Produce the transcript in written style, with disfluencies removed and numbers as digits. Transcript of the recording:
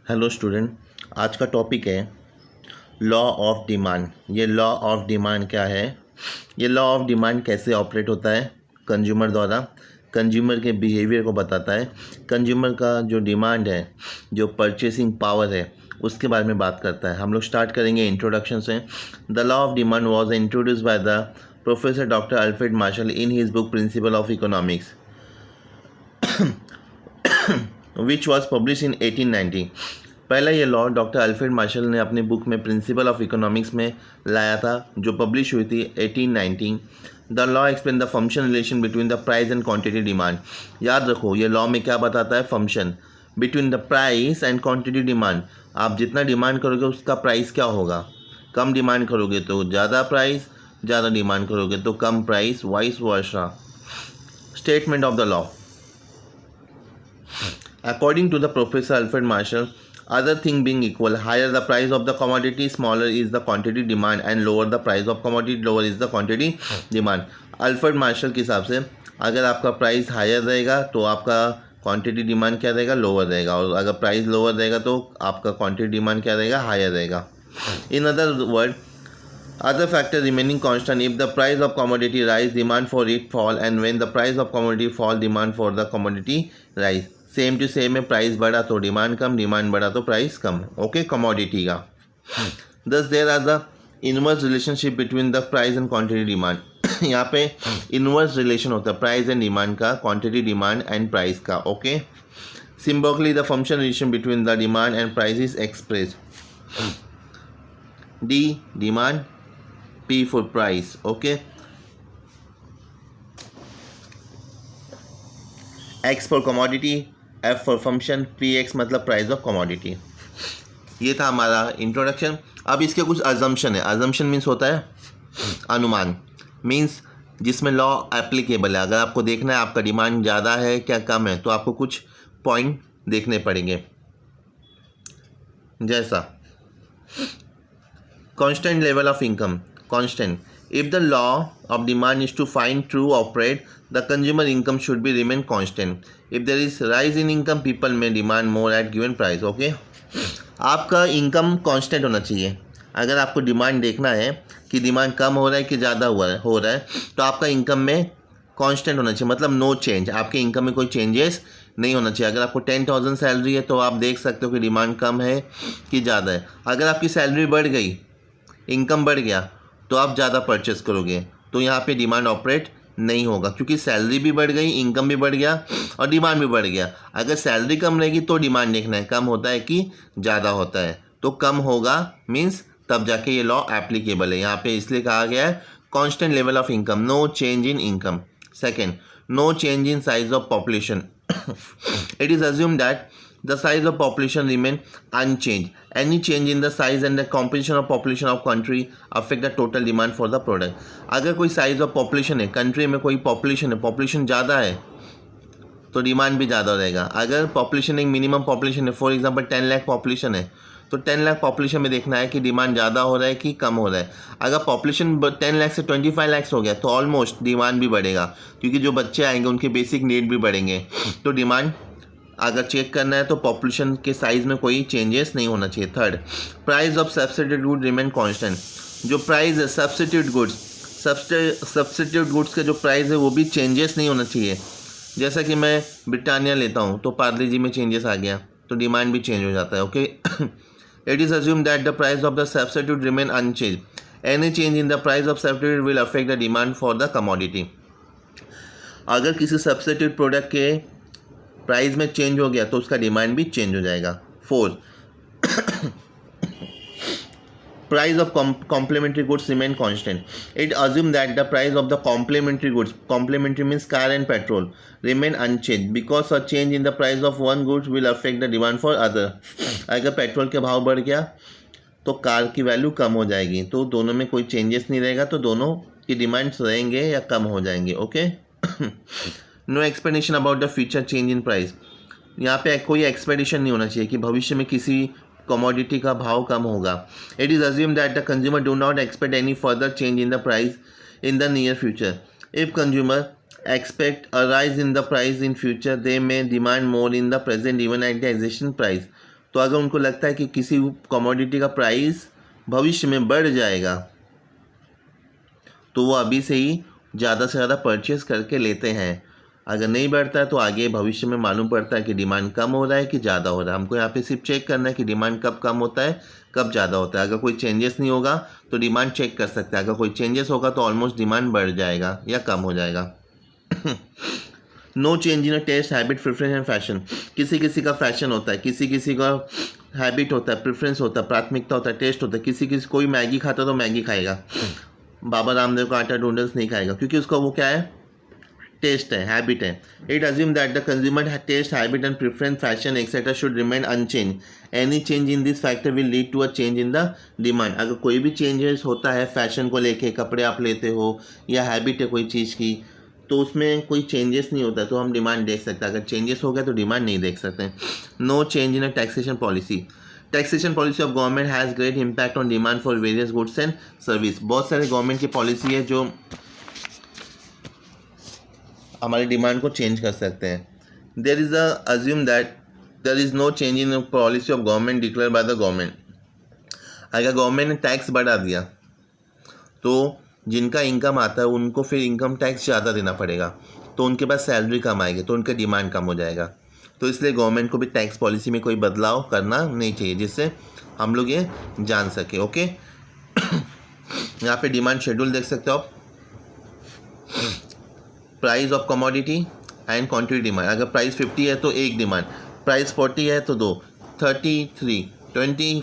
Hello student, आज का topic है लॉ ऑफ डिमांड। ये लॉ ऑफ डिमांड क्या है? ये लॉ ऑफ डिमांड कैसे ऑपरेट होता है कंज्यूमर द्वारा, कंज्यूमर के बिहेवियर को बताता है। कंज्यूमर का जो डिमांड है, जो परचेसिंग पावर है, उसके बारे में बात करता है। हम लोग स्टार्ट करेंगे इंट्रोडक्शन से। The law of demand was introduce by the professor doctor Alfred Marshall in his book principle of economics which was publish in 1890। पहला ये लॉ डॉक्टर अल्फ्रेड मार्शल ने अपने बुक में प्रिंसिपल ऑफ इकोनॉमिक्स में लाया था, जो पब्लिश हुई थी 1819। The law explain the function relation between the price and quantity demand. याद रखो, ये लॉ में क्या बताता है? Function between the price and quantity demand. आप जितना डिमांड करोगे उसका प्राइस क्या होगा। कम डिमांड करोगे तो ज़्यादा प्राइस, ज़्यादा डिमांड करोगे तो कम price, vice versa. Statement of the law. According to the Professor Alfred Marshall, other thing being equal, higher the price of the commodity, smaller is the quantity demand, and lower the price of commodity, lower is the quantity demand. Alfred Marshall के हिसाब से अगर आपका price higher रहेगा तो आपका quantity demand क्या रहेगा? लोअर रहेगा। और अगर प्राइस लोअर रहेगा तो आपका क्वांटिटी डिमांड क्या रहेगा? हायर रहेगा। In other word, other factor remaining constant, if the price of commodity rise, demand for it fall, and when the price of commodity fall, demand for the commodity rise. Same to same है, price बढ़ा तो demand कम, demand बढ़ा तो price कम। Okay, commodity का। Thus there are the inverse relationship between the price and quantity demand. यहाँ पे inverse relation होता है प्राइस एंड डिमांड का, क्वांटिटी डिमांड एंड प्राइस का। Okay, symbolically the function relation between the demand and price is express D demand, P for price. Okay, X for commodity, F for function, PX मतलब price of commodity. ये था हमारा introduction. अब इसके कुछ assumption है। Assumption means होता है अनुमान, मीन्स जिसमें लॉ एप्लीकेबल है। अगर आपको देखना है आपका डिमांड ज़्यादा है क्या कम है, तो आपको कुछ पॉइंट देखने पड़ेंगे। जैसा constant level of income, constant. If the law of demand is to find true operate, the consumer income should be remain constant. If there is rise in income, people may demand more at given price. Okay, आपका income constant होना चाहिए। अगर आपको demand देखना है कि demand कम हो रहा है कि ज़्यादा हो रहा है, तो आपका इनकम में कांस्टेंट होना चाहिए, मतलब नो चेंज। आपके इनकम में कोई चेंजेस नहीं होना चाहिए। अगर आपको 10,000 सैलरी है तो आप देख सकते हो कि डिमांड कम है कि ज़्यादा है। अगर आपकी सैलरी बढ़ गई, इनकम बढ़ गया, तो आप ज़्यादा परचेस करोगे, तो यहाँ पे डिमांड ऑपरेट नहीं होगा, क्योंकि सैलरी भी बढ़ गई, इनकम भी बढ़ गया और डिमांड भी बढ़ गया। अगर सैलरी कम रहेगी तो डिमांड देखना है कम होता है कि ज़्यादा होता है, तो कम होगा मीन्स तब जाके ये लॉ एप्लीकेबल है। यहाँ पे इसलिए कहा गया है constant level of income, no change in income. Second, no change in size of population. It is assume that the size of population remain unchanged. Any change in the size and the composition of population of country affect the total demand for the product. अगर कोई size of population है, country में कोई population है, population ज़्यादा है तो demand भी ज़्यादा रहेगा। अगर पॉपुलेशन एक मिनिमम पॉपुलेशन है, फॉर एग्जांपल 10 लाख पॉपुलेशन है, तो 10 लाख पॉपुलेशन में देखना है कि डिमांड ज़्यादा हो रहा है कि कम हो रहा है। अगर पॉपुलेशन 10 लाख से 25 लाख हो गया तो ऑलमोस्ट डिमांड भी बढ़ेगा, क्योंकि जो बच्चे आएंगे उनके बेसिक नीड भी बढ़ेंगे, तो डिमांड अगर चेक करना है तो पॉपुलेशन के साइज में कोई चेंजेस नहीं होना चाहिए। Third, price of substitute good remain constant. जो प्राइस है सब्स्टिट्यूट गुड्स का जो प्राइस है वो भी चेंजेस नहीं होना चाहिए। जैसा कि मैं ब्रिटानिया लेता हूँ तो पार्ले जी में चेंजेस आ गया तो डिमांड भी चेंज हो जाता है। Okay, it is assume that the price of the substitute remain unchange. Any change in the price of substitute will affect the demand for the commodity. अगर किसी सब्स्टिट्यूट प्रोडक्ट के price में change हो गया तो उसका डिमांड भी change हो जाएगा। Fourth, price of complementary goods remain constant. It assume that the price of the complementary goods, complementary means car and petrol, remain unchange because a change in the price of one goods will affect the demand for other. अगर petrol के भाव बढ़ गया तो car की value कम हो जाएगी, तो दोनों में कोई चेंजेस नहीं रहेगा, तो दोनों की डिमांड्स रहेंगे या कम हो जाएंगे। Okay, no explanation about the future change in price. यहाँ पे कोई एक्सपेक्टेशन नहीं होना चाहिए कि भविष्य में किसी कमोडिटी का भाव कम होगा। It is assume that the consumer do not expect any further change in the price in the near future. If consumer expect a rise in the price in future, they may demand more in the present even at the existing price. तो अगर उनको लगता है कि किसी commodity का price भविष्य में बढ़ जाएगा तो वो अभी से ही ज़्यादा से ज़्यादा परचेस करके लेते हैं। अगर नहीं बढ़ता है तो आगे भविष्य में मालूम पड़ता है कि डिमांड कम हो रहा है कि ज़्यादा हो रहा है। हमको यहाँ पे सिर्फ चेक करना है कि डिमांड कब कम होता है कब ज़्यादा होता है। अगर कोई चेंजेस नहीं होगा तो डिमांड चेक कर सकते हैं, अगर कोई चेंजेस होगा तो ऑलमोस्ट डिमांड बढ़ जाएगा या कम हो जाएगा। No change in a taste, habit, preference and fashion. किसी किसी का फैशन होता है, किसी किसी का हैबिट होता है, प्रेफरेंस होता है, प्राथमिकता होता है, टेस्ट होता है। किसी किसी कोई मैगी खाता तो मैगी खाएगा, बाबा रामदेव का आटा नूडल्स नहीं खाएगा, क्योंकि उसका वो क्या है, टेस्ट है, हैबिट है। It assume that the consumer taste, habit and preference, fashion etcetera should remain unchange. Any change in this factor will lead to a change in the demand. अगर कोई भी चेंजेस होता है फैशन को लेके, कपड़े आप लेते हो या हैबिट है कोई चीज़ की, तो उसमें कोई चेंजेस नहीं होता तो हम डिमांड देख सकते हैं। अगर चेंजेस हो गया तो डिमांड नहीं देख सकते। No change in a taxation policy. Taxation policy of government has great impact on demand for various goods and service. बहुत सारे गवर्नमेंट की पॉलिसी है जो हमारी डिमांड को चेंज कर सकते हैं। There is a assume that there is no change in policy of government declare by the government. अगर गवर्नमेंट ने टैक्स बढ़ा दिया तो जिनका इनकम आता है उनको फिर इनकम टैक्स ज़्यादा देना पड़ेगा, तो उनके पास सैलरी कम आएगी, तो उनका डिमांड कम हो जाएगा। तो इसलिए गवर्नमेंट को भी टैक्स पॉलिसी में कोई बदलाव करना नहीं चाहिए, जिससे हम लोग ये जान सके। ओके, यहाँ पे डिमांड शेड्यूल देख सकते हो आप। Price of commodity and quantity demand. अगर प्राइस 50 है तो एक डिमांड, प्राइस 40 है तो दो, 33, 24